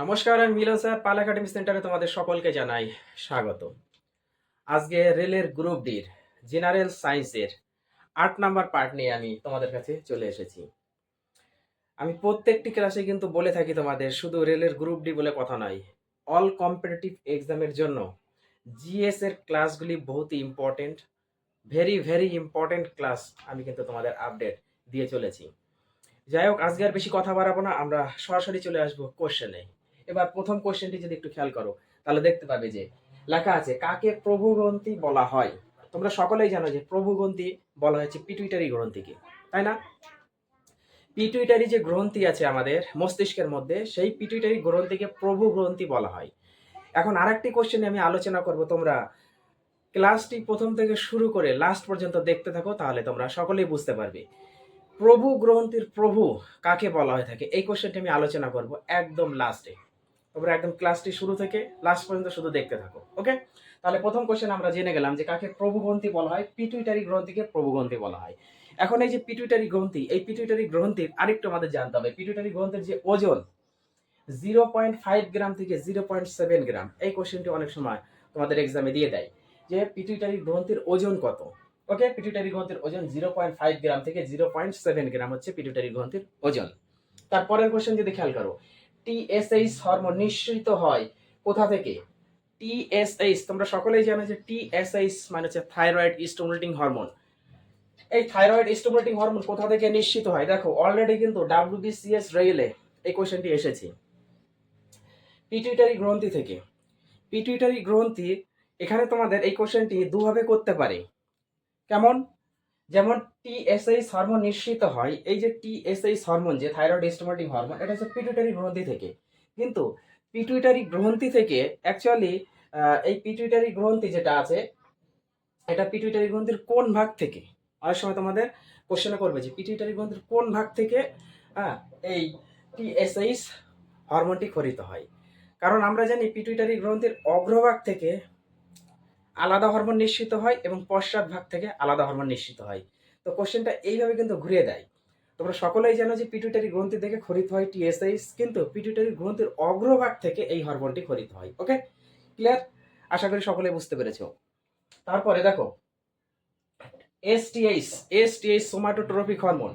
নমস্কার, আমি মিলন স্যার পাল একাডেমি সেন্টারে তোমাদের সকলকে জানাই স্বাগত। আজকে রেলের গ্রুপ ডির জেনারেল সায়েন্সের 8 নাম্বার পার্ট নিয়ে আমি তোমাদের কাছে চলে এসেছি। আমি প্রত্যেকটি ক্লাসে কিন্তু বলে থাকি তোমাদের, শুধু রেলের গ্রুপ ডি বলে কথা নয়, অল কম্পিটিটিভ এক্সামের জন্য জিএস এর ক্লাসগুলি বহুত important, very very important class আমি কিন্তু তোমাদের আপডেট দিয়ে চলেছি। যাই হোক, আজকে আর বেশি কথা বাড়াবো না, আমরা সরাসরি চলে আসবো কোশ্চেনে। এবার প্রথম কোশ্চেনটি যদি একটু খেয়াল করো তাহলে দেখতে পাবে যে লেখা আছে কাকে প্রভুগ্রন্থি বলা হয়। তোমরা সকলেই জানো যে প্রভুগ্রন্থি বলা হয়েছে পিটুইটারি গ্রন্থিকে, তাই না? পিটুইটারি যে গ্রন্থি আছে আমাদের মস্তিষ্কের মধ্যে, সেই পিটুইটারি গ্রন্থিকে প্রভুগ্রন্থি বলা হয়। এখন আরেকটি কোশ্চেনে আমি আলোচনা করব, তোমরা ক্লাসটি প্রথম থেকে শুরু করে লাস্ট পর্যন্ত দেখতে থাকো, তাহলে তোমরা সকলেই বুঝতে পারবে প্রভু গ্রন্থির প্রভু কাকে বলা হয়ে থাকে। এই কোশ্চেনটি আমি আলোচনা করব একদম লাস্টে। তোমরা একদম ক্লাসটি শুরু থেকে লাস্ট পর্যন্ত শুধু দেখতে থাকো, ওকে? তাহলে প্রথম কোশ্চেন আমরা জেনে গেলাম যে কাকে প্রভু গ্রন্থি বলা হয়। পিটুইটারি গ্রন্থিকে প্রভু গ্রন্থি বলা হয়। এখন এই যে পিটুইটারি গ্রন্থি, এই পিটুইটারি গ্রন্থির আরেকটু আমাদের জানতে হবে, পিটুইটারি গ্রন্থির যে ওজন 0.5 গ্রাম থেকে 0.7 গ্রাম। এই কোশ্চেনটি অনেক সময় তোমাদের এক্সামে দিয়ে দেয় যে পিটুইটারি গ্রন্থির ওজন কত। ওকে, পিটুইটারি গ্রন্থির ওজন 0.5 গ্রাম থেকে 0.7 গ্রাম হচ্ছে পিটুইটারি গ্রন্থির ওজন। তারপরের কোশ্চেন যদি খেয়াল করো, টিএসএইচ হরমোন নিঃসৃত হয় কোথা থেকে? টিএসএইচ, তোমরা সকলেই জানো যে টিএসএইচ মানে হচ্ছে থাইরয়েড স্টিমুলেটিং হরমোন। এই থাইরয়েড স্টিমুলেটিং হরমোন কোথা থেকে নিঃসৃত হয়? দেখো অলরেডি কিন্তু ডাব্লিউবিসিএস রেলে এই কোশ্চেনটি এসেছে পিটুইটারি গ্রন্থি থেকে। পিটুইটারি গ্রন্থি, এখানে তোমাদের এই কোশ্চেনটি দুভাবে করতে পারে। কেমন? যেমন টিএসএইচ হরমোন নিঃসৃত হয়, এই যে টিএসএইচ হরমোন যে থাইরয়েড স্টিমুলেটিং হরমোন, এটা হচ্ছে পিটুইটারি গ্রন্থি থেকে। কিন্তু পিটুইটারি গ্রন্থি থেকে অ্যাকচুয়ালি এই পিটুইটারি গ্রন্থি যেটা আছে, এটা পিটুইটারি গ্রন্থির কোন ভাগ থেকে? অনেক সময় তোমাদের কোশ্চেনে করবে যে পিটুইটারি গ্রন্থির কোন ভাগ থেকে এই টিএসএইচ হরমোনটি খরিত হয়। কারণ আমরা জানি পিটুইটারি গ্রন্থির অগ্রভাগ থেকে আলাদা হরমোন নিঃসৃত হয় এবং পশ্চাৎ ভাগ থেকে আলাদা হরমোন নিঃসৃত হয়। তো কোশ্চেনটা এইভাবে কিন্তু ঘুরিয়ে দেয়। তোমরা সকলেই জানো যে পিটুইটারি গ্রন্থি থেকে খরিত হয় টিএসএইচ, কিন্তু পিটুইটারি গ্রন্থির অগ্রভাগ থেকে এই হরমোনটি খরিত হয়। ওকে, ক্লিয়ার? আশা করি সকলেই বুঝতে পেরেছো। তারপরে দেখো এসটিএইচ, এসটিএইচ সোমাটোট্রপিক হরমোন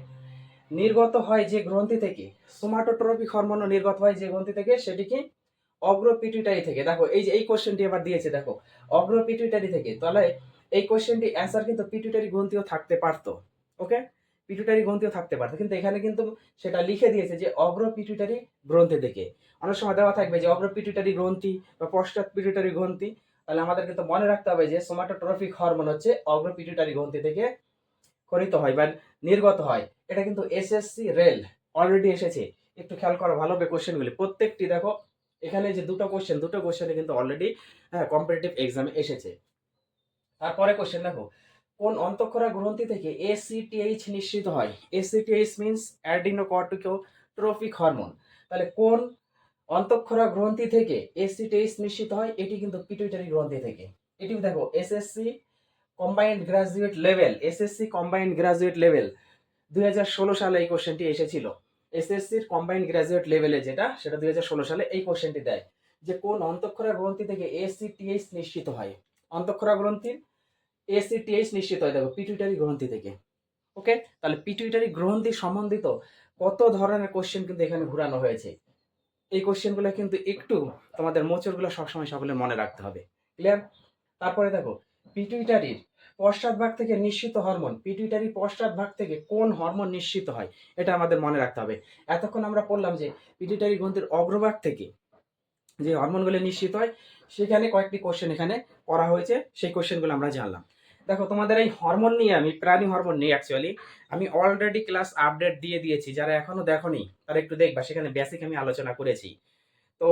নির্গত হয় যে গ্রন্থি থেকে, সোমাটোট্রপিক হরমোন নির্গত হয় যে গ্রন্থি থেকে, সেটি কি? অগ্র পিটুইটারি থেকে। দেখো এই যে এই কোশ্চেনটি আবার দিয়েছে, দেখো অগ্র পিটুইটারি থেকে, তাহলে এই কোশ্চেনটি অ্যান্সার কিন্তু পিটুইটারি গ্রন্থিও থাকতে পারতো। ওকে, পিটুইটারি গ্রন্থিও থাকতে পারতো, কিন্তু এখানে কিন্তু সেটা লিখে দিয়েছে যে অগ্র পিটুইটারি গ্রন্থি থেকে। অনেক সময় দেওয়া থাকবে যে অগ্র পিটুইটারি গ্রন্থি বা পশ্চাৎ পিটুইটারি গ্রন্থি, তাহলে আমাদের কিন্তু মনে রাখতে হবে যে সোমাটোট্রফিক হরমোন হচ্ছে অগ্র পিটুইটারি গ্রন্থি থেকে খরিত হয় বা নির্গত হয়। এটা কিন্তু এসএসসি রেল অলরেডি এসেছে। একটু খেয়াল করো ভালোভাবে কোশ্চেনগুলি, প্রত্যেকটি দেখো এখানে যে দুটো কোশ্চেনে কিন্তু অলরেডি কম্পিটিটিভ এক্সামে এসেছে। তারপরে কোশ্চেন দেখো, কোন অন্তঃক্ষরা গ্রন্থি থেকে এসিটিএইচ নিঃসৃত হয়? ACTH means adrenocorticotropic hormone. তাহলে কোন অন্তঃক্ষরা গ্রন্থি থেকে এসিটিএইচ নিঃসৃত হয়? এটি কিন্তু পিটুইটারি গ্রন্থি থেকে। এটি দেখো SSC combined graduate level, SSC combined graduate level 2016 সালে এই কোশ্চেনটি এসেছিল। এসএসসির কম্বাইন্ড গ্রাজুয়েট লেভেলে যেটা, সেটা 2016 সালে এই কোশ্চেনটি দেয় যে কোন অন্তঃক্ষরা গ্রন্থি থেকে এসিটিএইচ নিঃসৃত হয়। অন্তঃক্ষরা গ্রন্থির এসিটিএইচ নিশ্চিত হয় দেখো পিটুইটারি গ্রন্থি থেকে। ওকে, তাহলে পিটুইটারি গ্রন্থি সম্বন্ধিত কত ধরনের কোশ্চেন কিন্তু এখানে ঘুরানো হয়েছে। এই কোশ্চেনগুলো কিন্তু একটু তোমাদের মোচড়গুলো সবসময় সকলে মনে রাখতে হবে। ক্লিয়ার? তারপরে দেখো পিটুইটারির পশ্চাৎ ভাগ থেকে নিঃসৃত হরমোন, পিটুইটারি পশ্চাৎ ভাগ থেকে কোন হরমোন নিঃসৃত হয়, এটা আমাদের মনে রাখতে হবে। এতক্ষণ আমরা বললাম যে পিটুইটারি গ্রন্থির অগ্রভাগ থেকে যে হরমোনগুলো নিঃসৃত হয়, সেখানে কয়েকটি কোশ্চেন এখানে করা হয়েছে, সেই কোশ্চেনগুলো আমরা জানলাম। দেখো তোমাদের এই হরমোন নিয়ে, আমি প্রাণী হরমোন নিয়ে অ্যাকচুয়ালি আমি অলরেডি ক্লাস আপডেট দিয়ে দিয়েছি, যারা এখনো দেখোনি তারা একটু দেখবা, সেখানে বেসিক আমি আলোচনা করেছি। তো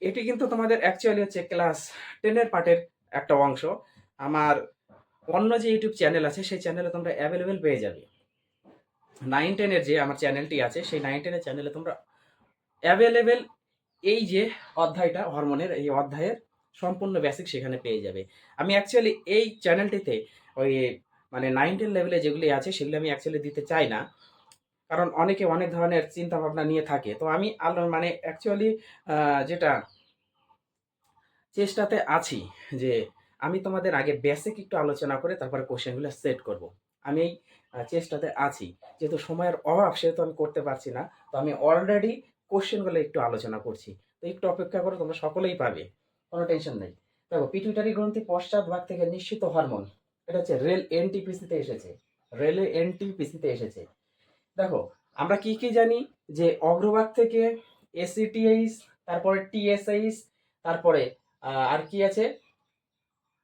এটি কিন্তু তোমাদের অ্যাকচুয়ালি হচ্ছে ক্লাস 10-এর পার্টের একটা অংশ। আমার অন্য যে ইউটিউব চ্যানেল আছে সেই চ্যানেলে তোমরা অ্যাভেলেবেল পেয়ে যাবে। 9-10-এর যে আমার চ্যানেলটি আছে, সেই 9-10-এর চ্যানেলে তোমরা অ্যাভেলেবেল এই যে অধ্যায়টা হরমোনের, এই অধ্যায়ের সম্পূর্ণ বেসিক সেখানে পেয়ে যাবে। আমি অ্যাকচুয়ালি এই চ্যানেলটিতে ওই মানে 9-10 লেভেলে যেগুলি আছে সেগুলি আমি অ্যাকচুয়ালি দিতে চাই না, কারণ অনেকে অনেক ধরনের চিন্তা ভাবনা নিয়ে থাকে। তো আমি মানে অ্যাকচুয়ালি যেটা চেষ্টাতে আছি যে আমি তোমাদের আগে বেসিক একটু আলোচনা করে তারপরে কোশ্চেনগুলো সেট করব। আমি এই চেষ্টাতে আছি। যেহেতু সময়ের অভাব সেহেতু আমি করতে পারছি না। তো আমি অলরেডি কোশ্চেনগুলো একটু আলোচনা করছি। তো একটু অপেক্ষা করো, তোমরা সকলেই পাবে। কোনো টেনশন নেই। দেখো, পিটুইটারি গ্রন্থি পশ্চাৎভাগ থেকে নিঃসৃত হরমোন। এটা হচ্ছে রেল এনটিপিসিতে এসেছে। রেলে এনটিপিসিতে এসেছে। দেখো, আমরা কি কি জানি যে অগ্রভাগ থেকে এসিটিএইচ, তারপরে টিএসএইচ, তারপরে আর কি আছে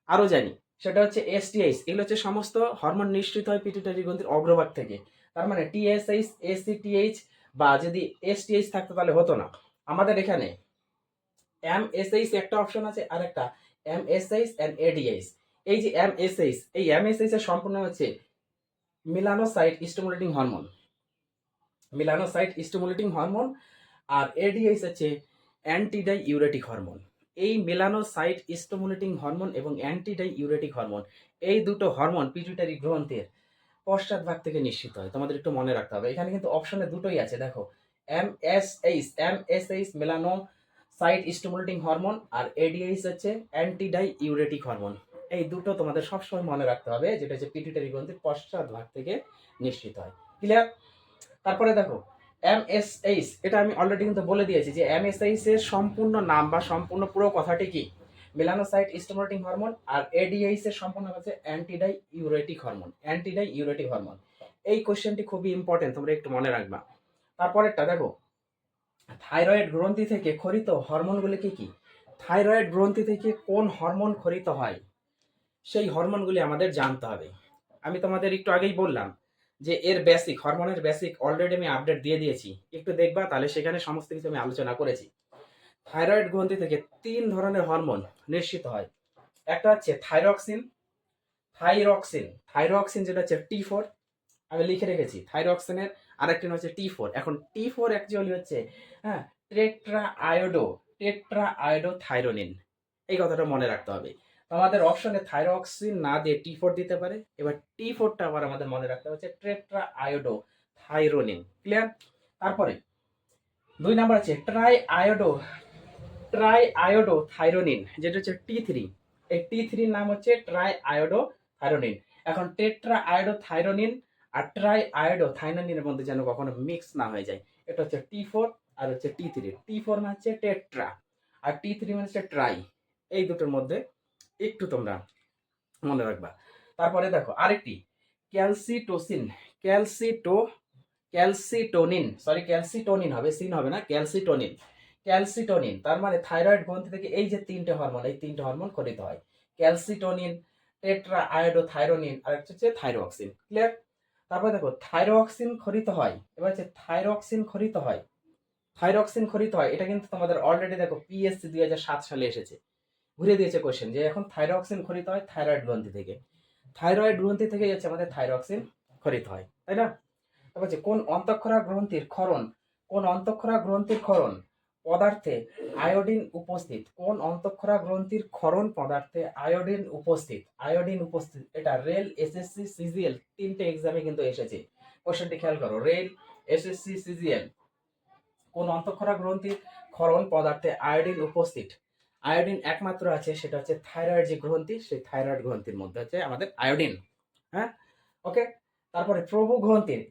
আরো জানি, সেটা হচ্ছে এসটিএইচ। এগুলো হচ্ছে সমস্ত হরমোন নিঃসৃত হয় পিটুইটারি গ্রন্থির অগ্রভাগ থেকে। তার মানে টিএসএইচ, এসিটিএইচ বা যদি এসটিএইচ থাকতো তাহলে হতো না। আমাদের এখানে এমএসএইচ একটা অপশন আছে, আর একটা এমএসএইচ এন্ড এডিএইচ। এই যে এমএসএইচ, এই এমএসএইচ এর সম্পূর্ণ হচ্ছে melanocyte stimulating hormone. Melanocyte stimulating hormone. আর এডিএইচ হচ্ছে অ্যান্টিডাই ইউরেটিক হরমোন। এই মেলানোসাইট স্টিমুলেটিং হরমোন এবং অ্যান্টিডাই ইউরেটিক হরমোন, এই দুটো হরমোন পিটুইটারি গ্রন্থির পশ্চাৎভাগ থেকে নিঃসৃত হয়। তোমাদের একটু মনে রাখতে হবে। এখানে কিন্তু অপশনে দুটোই আছে, দেখো, এমএসএইচ মেলানোসাইট স্টিমুলেটিং হরমোন, আর এডিএইচ হচ্ছে অ্যান্টিডাই ইউরেটিক হরমোন। এই দুটো তোমাদের সবসময় মনে রাখতে হবে, যেটা হচ্ছে পিটুইটারি গ্রন্থির পশ্চাৎভাগ থেকে নিঃসৃত হয়। ক্লিয়ার? তারপরে দেখো, এমএসএইচ, এটা আমি অলরেডি কিন্তু বলে দিয়েছি যে এমএসএইচ এর সম্পূর্ণ নাম বা সম্পূর্ণ পুরো কথাটি কি, মেলানোসাইট স্টিমুলেটিং হরমোন। আর এডিএইচ এর সম্পূর্ণ হচ্ছে অ্যান্টিডাই ইউরেটিক হরমোন। অ্যান্টিডাই ইউরেটিক হরমোন, এই কোশ্চেনটি খুবই ইম্পর্টেন্ট, তোমরা একটু মনে রাখবা। তারপরেরটা দেখো, থাইরয়েড গ্রন্থি থেকে ক্ষরিত হরমোনগুলি কি কি? থাইরয়েড গ্রন্থি থেকে কোন হরমোন ক্ষরিত হয়, সেই হরমোনগুলি আমাদের জানতে হবে। আমি তোমাদের একটু আগেই বললাম যে এর বেসিক, হরমোনের বেসিক অলরেডি আমি আপডেট দিয়ে দিয়েছি, একটু দেখবা, তাহলে সেখানে সমস্ত কিছু আমি আলোচনা করেছি। থাইরয়েড গ্রন্থি থেকে 3 ধরনের হরমোন নিঃসৃত হয়। একটা হচ্ছে থাইরক্সিন, থাইরক্সিন যেটা হচ্ছে T4, আমি লিখে রেখেছি থাইরক্সিনের। আরেকটি হচ্ছে T4। এখন T4 অ্যাকচুয়ালি হচ্ছে, হ্যাঁ, টেট্রা আয়োডো থাইরোনিন। এই কথাটা মনে রাখতে হবে। আমাদের অপশনে থাইরক্সিন না দিয়ে T4 দিতে পারে। এবার T4টা আবার আমাদের মনে রাখতে হচ্ছে টেট্রা আয়োডো থাইরোনিন। ক্লিয়ার? তারপরে 2 নাম্বার আছে ট্রাই আয়োডো থাইরোনিন, যেটা হচ্ছে T3। এই T3 নাম হচ্ছে ট্রাই আয়োডো থাইরোনিন। এখন টেট্রা আয়োডো থাইরোনিন আর ট্রাই আয়োডো থাইরোনিনের মধ্যে যেন কখনো মিক্স না হয়ে যায়। এটা হচ্ছে T4 আর হচ্ছে T3। T4 মানে হচ্ছে টেট্রা আর T3 মানে হচ্ছে ট্রাই। এই দুটোর মধ্যে একটু তোমরা মনে রাখবা। তারপরে দেখো আরেকটি ক্যালসিটোসিন, ক্যালসিটো ক্যালসিটোনিন, সরি ক্যালসিটোনিন হবে, সিন হবে না, ক্যালসিটোনিন। ক্যালসিটোনিন তার মানে থাইরয়েড গ্রন্থি থেকে এই যে 3টে হরমোন, এই 3টে হরমোন ক্ষরিত হয়। ক্যালসিটোনিন, টেট্রা আয়োডো থাইরোনিন, আর একটা হচ্ছে থাইরোক্সিন। ক্লিয়ার? তারপরে দেখো থাইরোক্সিন ক্ষরিত হয়। এবার হচ্ছে থাইরক্সিন ক্ষরিত হয়, থাইরক্সিন ক্ষরিত হয়, এটা কিন্তু তোমাদের অলরেডি দেখো পিএসসি 2007 সালে এসেছে, ঘুরে দিয়েছে কোশ্চেন যে এখন থাইরক্সিন ক্ষরিত হয় থাইরয়েড গ্রন্থি থেকে। থাইরয়েড গ্রন্থি থেকে হচ্ছে আমাদের থাইরক্সিন ক্ষরিত হয়, তাই না? তারপর হচ্ছে কোন অন্তঃক্ষরা গ্রন্থির ক্ষরণ, কোন অন্তঃক্ষরা গ্রন্থির ক্ষরণ পদার্থে আয়োডিন উপস্থিত, কোন অন্তঃক্ষরা গ্রন্থির ক্ষরণ পদার্থে আয়োডিন উপস্থিত, আয়োডিন উপস্থিত। এটা রেল, এসএসসি, সিজিএল 3টে এক্সামে কিন্তু এসেছে। কোশ্চেনটি খেয়াল করো, রেল, এসএসসি, সিজিএল, কোন অন্তঃক্ষরা গ্রন্থির ক্ষরণ পদার্থে আয়োডিন উপস্থিত। আয়োডিন একমাত্র আছে, সেটা হচ্ছে থাইরয়েড যে গ্রন্থি, সেই থাইরয়েড গ্রন্থির মধ্যে হচ্ছে আমাদের আয়োডিন। হ্যাঁ, ওকে। তারপরে প্রভু গ্রন্থির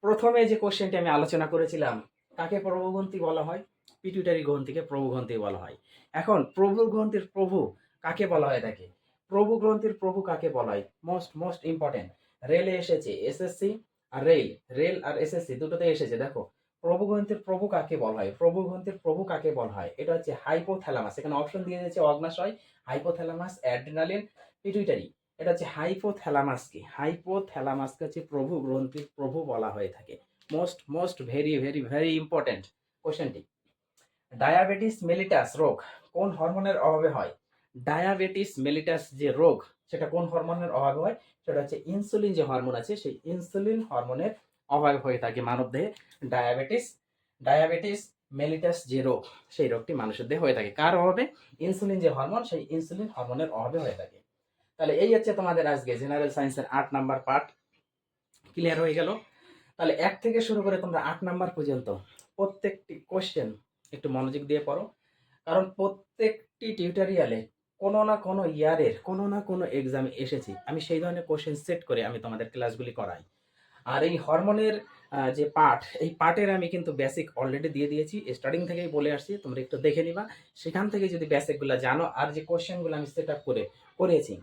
প্রথমে যে কোশ্চেনটি আমি আলোচনা করেছিলাম, কাকে প্রভু গ্রন্থি বলা হয়? পিটুইটারি গ্রন্থিকে প্রভু গ্রন্থি বলা হয়। এখন প্রভু গ্রন্থির প্রভু কাকে বলা হয় থাকে? প্রভু গ্রন্থির প্রভু কাকে বলা হয়? মোস্ট মোস্ট ইম্পর্টেন্ট, রেলে এসেছে, এসএসসি আর রেল আর এসএসসি দুটোতে এসেছে। দেখো, প্রভু গ্রন্থির প্রভু কাকে বলা হয়, প্রভু গ্রন্থির প্রভু কাকে বলা হয়? এটা হচ্ছে হাইপোথ্যালামাস। এখানে অপশন দিয়ে দিয়েছে অগ্নাশয়, হাইপোথ্যালামাস, অ্যাড্রিনালিন, পিটুইটারি। এটা হচ্ছে হাইপোথ্যালামাসকে, হাইপোথ্যালামাসকে হচ্ছে প্রভু গ্রন্থির প্রভু বলা হয়ে থাকে। Most most very very very important কোশ্চেনটি। ডায়াবেটিস মেলিটাস রোগ কোন হরমোনের অভাবে হয়? ডায়াবেটিস মেলিটাস যে রোগ, সেটা কোন হরমোনের অভাবে হয়? সেটা হচ্ছে ইনসুলিন যে হরমোন আছে, সেই ইনসুলিন হরমোনের অভাবে হয়ে থাকে মানব দেহে। ডায়াবেটিস ডায়াবেটিস মেলিটাস যে রোগ, সেই রোগটি মানুষের দেহে হয়ে থাকে কার অভাবে? ইনসুলিন যে হরমোন, সেই ইনসুলিন হরমোনের অভাবে হয়ে থাকে। তাহলে এই হচ্ছে তোমাদের আজকে জেনারেল সায়েন্সের 8 নাম্বার পার্ট ক্লিয়ার হয়ে গেল। তাহলে 1 থেকে শুরু করে তোমরা 8 নাম্বার পর্যন্ত প্রত্যেকটি কোশ্চেন একটু মনোযোগ দিয়ে পড়ো, কারণ প্রত্যেকটি টিউটোরিয়ালে কোনো না কোনো ইয়ারের কোনো না কোনো এক্সামে এসেছি, আমি সেই ধরনের কোশ্চেন সেট করে আমি তোমাদের ক্লাসগুলি করাই। আর এই হরমোনের যে পার্ট, এই পার্টের আমি কিন্তু বেসিক অলরেডি দিয়ে দিয়েছি, স্টার্টিং থেকেই বলে আসছি, তোমরা একটু দেখে নিবা। সেখান থেকে যদি বেসিকগুলো জানো আর যে কোশ্চেনগুলো আমি সেট আপ করেছি,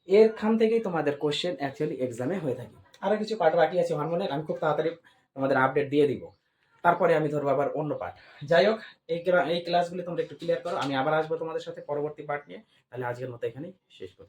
এরখান থেকেই তোমাদের কোশ্চেন অ্যাকচুয়ালি এক্সামে হয়ে থাকে। আরও কিছু পার্ট বাকি আছে হরমোনের, আমি খুব তাড়াতাড়ি তোমাদের আপডেট দিয়ে দিব। তারপরে আমি ধরবো আবার অন্য পার্ট। যাই হোক, এই ক্লাসগুলি তোমরা একটু ক্লিয়ার করো, আমি আবার আসবো তোমাদের সাথে পরবর্তী পার্ট নিয়ে। তাহলে আজকের মতো এখানেই শেষ করছি।